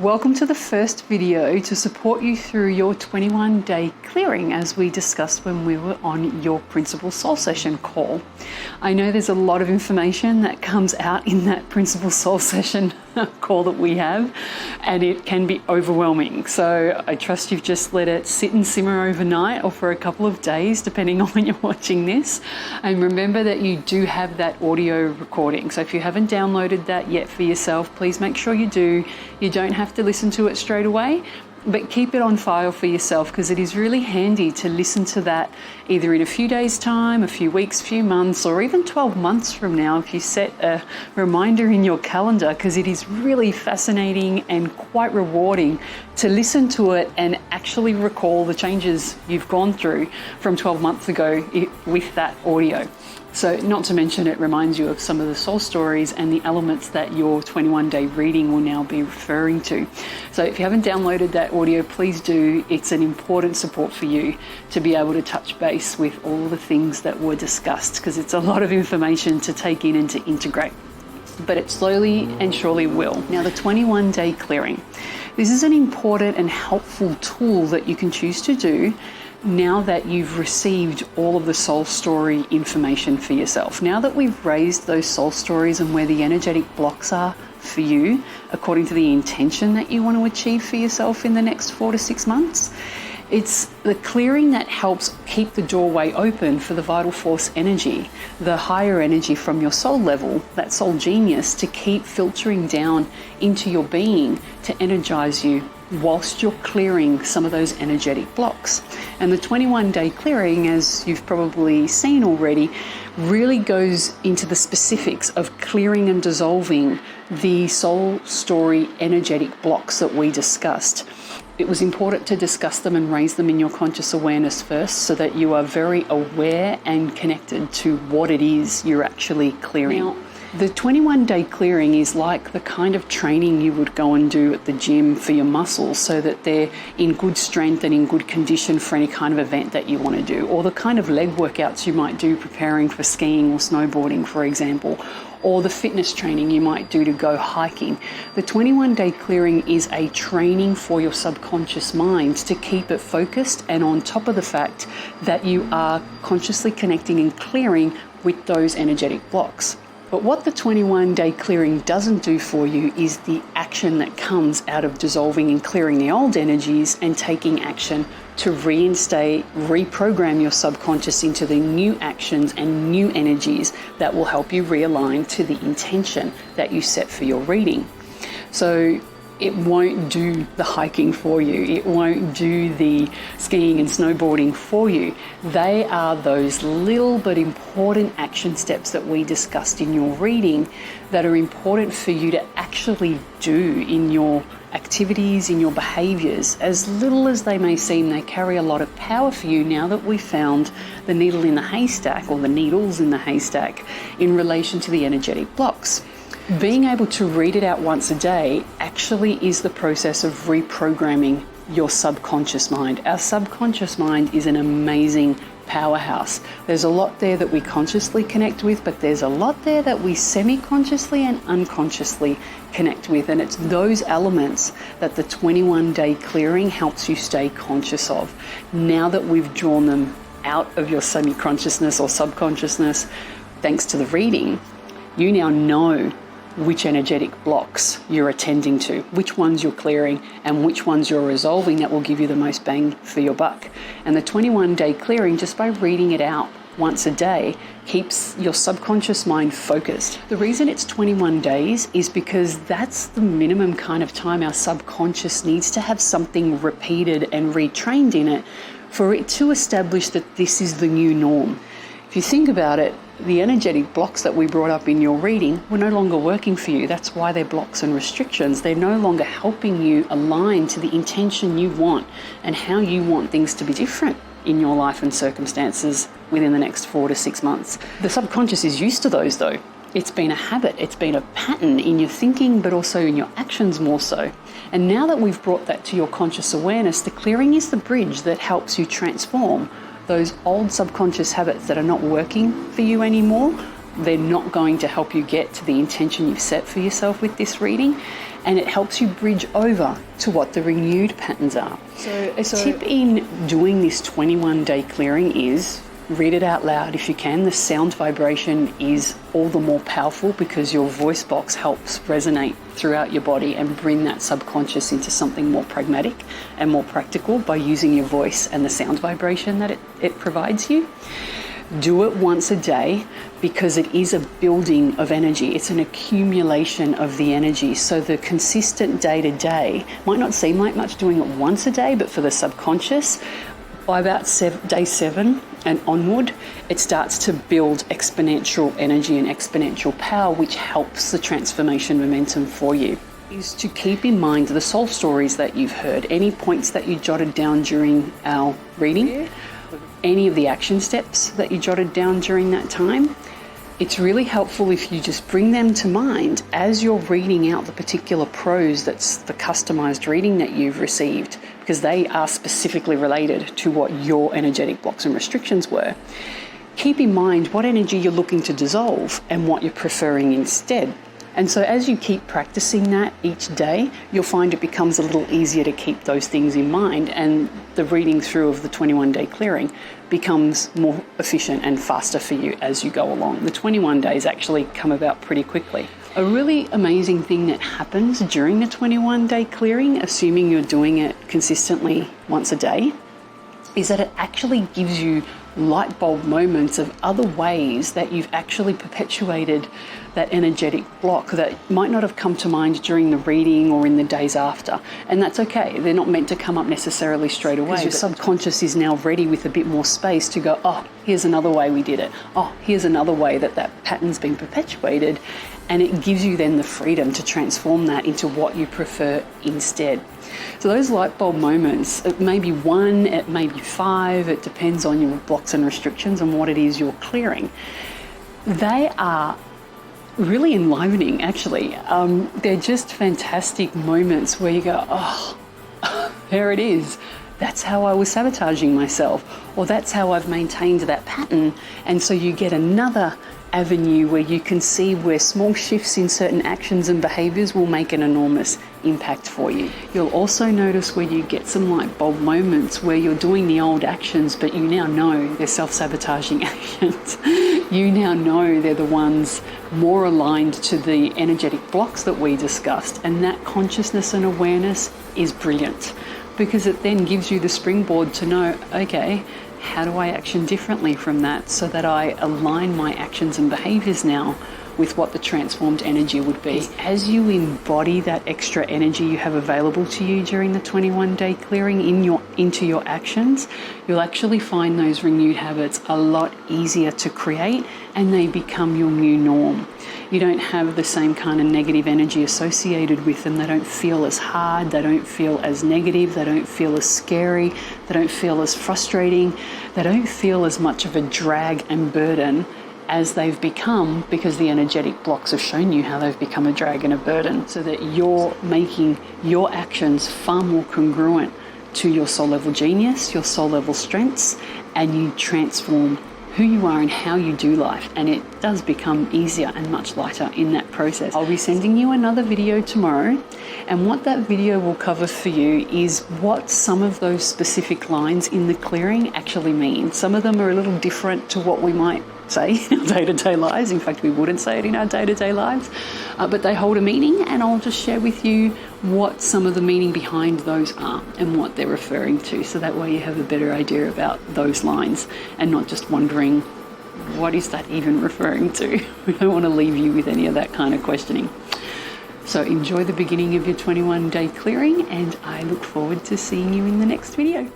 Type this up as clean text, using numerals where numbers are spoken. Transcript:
Welcome to the first video to support you through your 21-day clearing, as we discussed when we were on your Principal Soul Session call. I know there's a lot of information that comes out in that Principal Soul Session call that we have, and it can be overwhelming. So I trust you've just let it sit and simmer overnight or for a couple of days, depending on when you're watching this. And remember that you do have that audio recording. So if you haven't downloaded that yet for yourself, please make sure you do. You don't have to listen to it straight away, but keep it on file for yourself, because it is really handy to listen to that either in a few days' time, a few weeks, few months, or even 12 months from now if you set a reminder in your calendar, because it is really fascinating and quite rewarding to listen to it and actually recall the changes you've gone through from 12 months ago with that audio. So not to mention, it reminds you of some of the soul stories and the elements that your 21-day reading will now be referring to. So if you haven't downloaded that audio, please do. It's an important support for you to be able to touch base with all the things that were discussed, because it's a lot of information to take in and to integrate. But it slowly and surely will. Now, the 21-day clearing. This is an important and helpful tool that you can choose to do now that you've received all of the soul story information for yourself. Now that we've raised those soul stories and where the energetic blocks are for you, according to the intention that you want to achieve for yourself in the next 4 to 6 months, it's the clearing that helps keep the doorway open for the vital force energy, the higher energy from your soul level, that soul genius, to keep filtering down into your being to energize you whilst you're clearing some of those energetic blocks. And the 21-day clearing, as you've probably seen already, really goes into the specifics of clearing and dissolving the soul story energetic blocks that we discussed. It was important to discuss them and raise them in your conscious awareness first, so that you are very aware and connected to what it is you're actually clearing. Now, the 21-day clearing is like the kind of training you would go and do at the gym for your muscles, so that they're in good strength and in good condition for any kind of event that you want to do, or the kind of leg workouts you might do preparing for skiing or snowboarding, for example, or the fitness training you might do to go hiking. The 21-day clearing is a training for your subconscious mind to keep it focused and on top of the fact that you are consciously connecting and clearing with those energetic blocks. But what the 21-day clearing doesn't do for you is the action that comes out of dissolving and clearing the old energies and taking action to reinstate, reprogram your subconscious into the new actions and new energies that will help you realign to the intention that you set for your reading. So it won't do the hiking for you. It won't do the skiing and snowboarding for you. They are those little but important action steps that we discussed in your reading that are important for you to actually do in your activities, in your behaviors. As little as they may seem, they carry a lot of power for you now that we've found the needle in the haystack, or the needles in the haystack, in relation to the energetic blocks. Being able to read it out once a day actually is the process of reprogramming your subconscious mind. Our subconscious mind is an amazing powerhouse. There's a lot there that we consciously connect with, but there's a lot there that we semi-consciously and unconsciously connect with. And it's those elements that the 21-day clearing helps you stay conscious of. Now that we've drawn them out of your semi-consciousness or subconsciousness, thanks to the reading, you now know which energetic blocks you're attending to, which ones you're clearing and which ones you're resolving that will give you the most bang for your buck. And the 21-day clearing, just by reading it out once a day, keeps your subconscious mind focused. The reason it's 21 days is because that's the minimum kind of time our subconscious needs to have something repeated and retrained in it for it to establish that this is the new norm. If you think about it, the energetic blocks that we brought up in your reading were no longer working for you. That's why they're blocks and restrictions. They're no longer helping you align to the intention you want and how you want things to be different in your life and circumstances within the next 4 to 6 months. The subconscious is used to those though. It's been a habit, it's been a pattern in your thinking, but also in your actions more so. And now that we've brought that to your conscious awareness, the clearing is the bridge that helps you transform those old subconscious habits that are not working for you anymore. They're not going to help you get to the intention you've set for yourself with this reading. and it helps you bridge over to what the renewed patterns are. So a tip in doing this 21-day clearing is read it out loud if you can. The sound vibration is all the more powerful because your voice box helps resonate throughout your body and bring that subconscious into something more pragmatic and more practical by using your voice and the sound vibration that it provides you. Do it once a day because it is a building of energy. It's an accumulation of the energy. So the consistent day-to-day might not seem like much doing it once a day, but for the subconscious, by about day 7 and onward, it starts to build exponential energy and exponential power, which helps the transformation momentum for you. Is to keep in mind the soul stories that you've heard, any points that you jotted down during our reading, any of the action steps that you jotted down during that time. It's really helpful if you just bring them to mind as you're reading out the particular prose that's the customized reading that you've received, because they are specifically related to what your energetic blocks and restrictions were. Keep in mind what energy you're looking to dissolve and what you're preferring instead. And so as you keep practicing that each day, you'll find it becomes a little easier to keep those things in mind, and the reading through of the 21-day clearing becomes more efficient and faster for you as you go along. The 21 days actually come about pretty quickly. A really amazing thing that happens during the 21-day clearing, assuming you're doing it consistently once a day, is that it actually gives you light bulb moments of other ways that you've actually perpetuated that energetic block that might not have come to mind during the reading or in the days after. And that's okay. They're not meant to come up necessarily straight away. Your subconscious is now ready with a bit more space to go, oh, here's another way we did it. Oh, here's another way that pattern's been perpetuated. And it gives you then the freedom to transform that into what you prefer instead. So those light bulb moments, it may be 1, it may be 5, it depends on your blocks and restrictions and what it is you're clearing. They are really enlivening, actually. They're just fantastic moments where you go, oh, there it is. That's how I was sabotaging myself, or that's how I've maintained that pattern. And so you get another avenue where you can see where small shifts in certain actions and behaviors will make an enormous impact for you. You'll also notice where you get some light bulb moments where you're doing the old actions, but you now know they're self-sabotaging actions. You now know they're the ones more aligned to the energetic blocks that we discussed. And that consciousness and awareness is brilliant, because it then gives you the springboard to know, okay, how do I action differently from that so that I align my actions and behaviors now with what the transformed energy would be. As you embody that extra energy you have available to you during the 21-day clearing into your actions, you'll actually find those renewed habits a lot easier to create, and they become your new norm. You don't have the same kind of negative energy associated with them. They don't feel as hard, they don't feel as negative, they don't feel as scary, they don't feel as frustrating, they don't feel as much of a drag and burden as they've become, because the energetic blocks have shown you how they've become a drag and a burden, so that you're making your actions far more congruent to your soul level genius, your soul level strengths, and you transform who you are and how you do life, and it does become easier and much lighter in that process. I'll be sending you another video tomorrow, and what that video will cover for you is what some of those specific lines in the clearing actually mean. Some of them are a little different to what we might say in our day-to-day lives. In fact, we wouldn't say it in our day-to-day lives, but they hold a meaning, and I'll just share with you what some of the meaning behind those are and what they're referring to, so that way you have a better idea about those lines and not just wondering, what is that even referring to? We don't want to leave you with any of that kind of questioning. So enjoy the beginning of your 21-day clearing, and I look forward to seeing you in the next video.